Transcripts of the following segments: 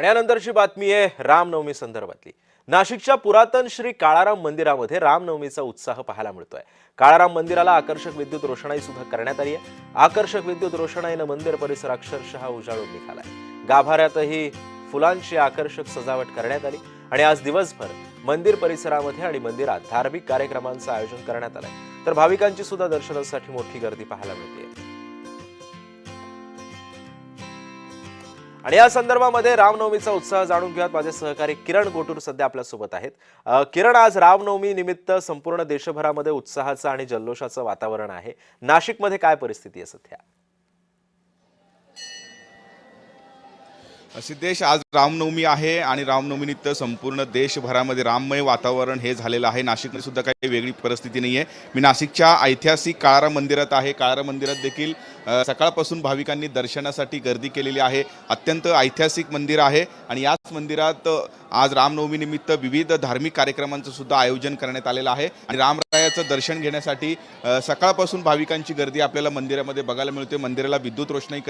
आणि यानंतरची बातमी आहे रामनवमी संदर्भातली। नाशिकच्या पुरातन श्री काळाराम मंदिरामध्ये रामनवमीचा उत्साह पाहायला मिळतोय। काळाराम मंदिराला आकर्षक विद्युत रोषणाई सुद्धा करण्यात आली आहे। आकर्षक विद्युत रोषणाईने मंदिर परिसर अक्षरशः उजाळून निघालाय। गाभाऱ्यातही फुलांची आकर्षक सजावट करण्यात आली आणि आज दिवसभर मंदिर परिसरामध्ये आणि मंदिरात धार्मिक कार्यक्रमांचं आयोजन करण्यात आलंय। तर भाविकांची सुद्धा दर्शनासाठी मोठी गर्दी पाहायला मिळते। आणि या संदर्भामध्ये रामनवमीचा उत्साह जाणून घेऊयात। माझे सहकारी किरण गोटूर सध्या आपल्या सोबत आहेत। किरण, आज रामनवमी निमित्त संपूर्ण देशभरामध्ये उत्साहाचं आणि जल्लोषाचं वातावरण आहे। नाशिकमध्ये काय परिस्थिती आहे सध्या? सिद्धेश, आज रामनवमी आहे आणि रामनवमीनिमित्त संपूर्ण देशभरामध्ये राममय वातावरण हे झालेलं आहे। नाशिकमध्ये सुद्धा काही वेगळी परिस्थिती नाही आहे। मी नाशिकच्या ऐतिहासिक काळाराम मंदिरात आहे। काळाराम मंदिरात देखील सकाळपासून भाविकांनी दर्शनासाठी गर्दी केलेली आहे। अत्यंत ऐतिहासिक मंदिर आहे आणि याच मंदिरात आज रामनवमीनिमित्त विविध धार्मिक कार्यक्रमांचं सुद्धा आयोजन करण्यात आलेलं आहे आणि रामरायाचं दर्शन घेण्यासाठी सकाळपासून भाविकांची गर्दी आपल्याला मंदिरामध्ये बघायला मिळते। मंदिराला विद्युत रोषणाई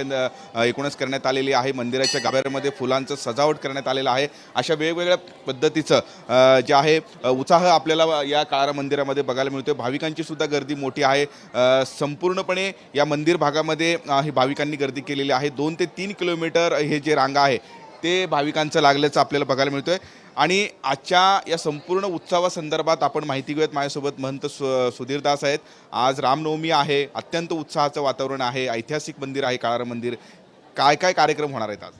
एकूणच करण्यात आलेली आहे। मंदिराच्या गाभाऱ्यामध्ये फुलांचं सजावट करण्यात आलेलं आहे। अशा वेगवेगळ्या पद्धतीचं जे आहे उत्साह आपल्याला या काळाराम मंदिरामध्ये बघायला मिळतो। भाविकांची सुद्धा गर्दी मोठी आहे। संपूर्णपणे या मंदिर भागामध्ये ही भाविकांनी गर्दी केलेली आहे। 2 ते 3 किलोमीटर हे जे रांगा आहे ते भाविकांचं लागल्याचं आपल्याला बघायला मिळतोय। आणि आजच्या या संपूर्ण उत्सवासंदर्भात आपण माहिती घेऊयात। माझ्यासोबत महंत सुधीर दास आहेत। आज रामनवमी आहे, अत्यंत उत्साहाचं वातावरण आहे, ऐतिहासिक मंदिर आहे काळाराम मंदिर। काय काय कार्यक्रम होणार आहेत आज?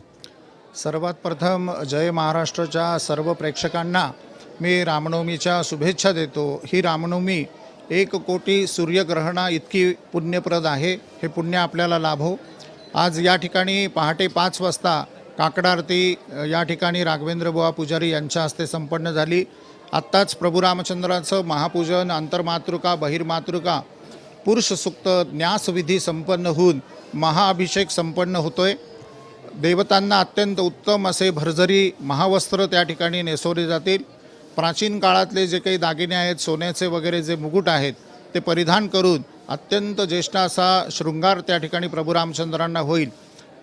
सर्वात प्रथम जय महाराष्ट्राच्या सर्व प्रेक्षकांना मी रामनवमीच्या शुभेच्छा देतो। ही रामनवमी 1 कोटी सूर्यग्रहणा इतकी पुण्यप्रद आहे। हे पुण्य आपल्याला लाभो। आज या ठिकाणी पहाटे 5 वाजता काकड आरती या ठिकाणी राघवेंद्र बुवा पुजारी यांच्या हस्ते संपन्न झाली। आत्ताच प्रभू रामचंद्राचं महापूजन, अंतर्मातृका, बहिर्मातृका, पुरुष सूक्त, न्यासविधी संपन्न होऊन महाअभिषेक संपन्न होतोय। देवतांना अत्यंत उत्तम असे भरजरी महावस्त्र त्या ठिकाणी नेसवले जातील। प्राचीन काळातले जे काही दागिने आहेत, सोन्याचे वगैरे जे मुकुट आहेत, ते परिधान करून अत्यंत ज्येष्ठ असा शृंगार त्या ठिकाणी प्रभू रामचंद्रांना होईल।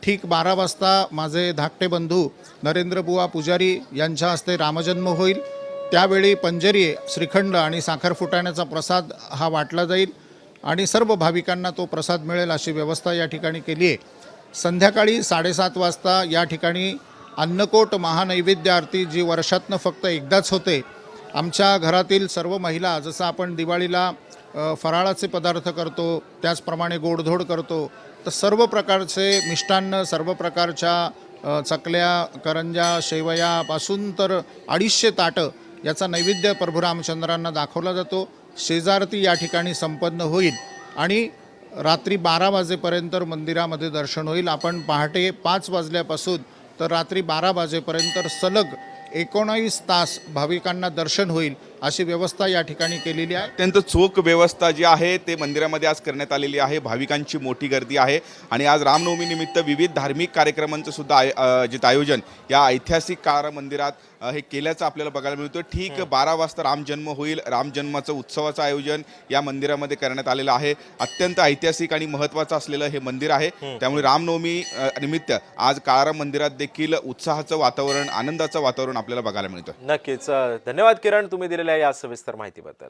ठीक 12 वाजता माझे धाकटे बंधू नरेंद्र बुवा पुजारी यांच्या हस्ते रामजन्म होईल। त्यावेळी पंजरी, श्रीखंड आणि साखर फुटाण्याचा प्रसाद हा वाटला जाईल आणि सर्व भाविकांना तो प्रसाद मिळेल अशी व्यवस्था या ठिकाणी केली आहे। संध्याकाळी 7:30 वाजता या ठिकाणी अन्नकोट महानैवेद्य आरती, जी वर्षातनं फक्त एकदाच होते। आमच्या घरातील सर्व महिला, जसं आपण दिवाळीला फराळाचे पदार्थ करतो त्याचप्रमाणे गोडधोड करतो, तर सर्व प्रकारचे मिष्टान्न, सर्व प्रकारच्या चकल्या, करंजा, शेवयापासून तर 250 ताटं याचा नैवेद्य प्रभू रामचंद्रांना दाखवला जातो। शेजारती या ठिकाणी संपन्न होईल आणि रात्री 12 वाजेपर्यंत मंदिरामध्ये दर्शन होईल। आपण पहाटे 5 वाजल्यापासून तर रात्री 12 वाजेपर्यंत सलग 19 तास भाविकांना दर्शन होईल अशी व्यवस्था या ठिकाणी केलेली आहे। अत्यंत चोख व्यवस्था जी आहे ते मंदिरामध्ये आज करण्यात आलेली आहे। भाविकांची मोठी गर्दी आहे आणि आज रामनवमी निमित्त विविध धार्मिक कार्यक्रमांचं सुद्धा आयोजन या ऐतिहासिक काळाराम मंदिरात हे केल्याचं आपल्याला बघायला मिळतं। ठीक 12 वाजता रामजन्म होईल। रामजन्माचं उत्सवाचं आयोजन या मंदिरामध्ये करण्यात आलेलं आहे। अत्यंत ऐतिहासिक आणि महत्त्वाचं असलेलं हे मंदिर आहे। त्यामुळे रामनवमी निमित्त आज काळाराम मंदिरात देखील उत्साहाचं वातावरण, आनंदाचं वातावरण आपल्याला बघायला मिळतं। नक्कीच। धन्यवाद किरण, तुम्ही दिलेल्या या सविस्तर माहितीबद्दल।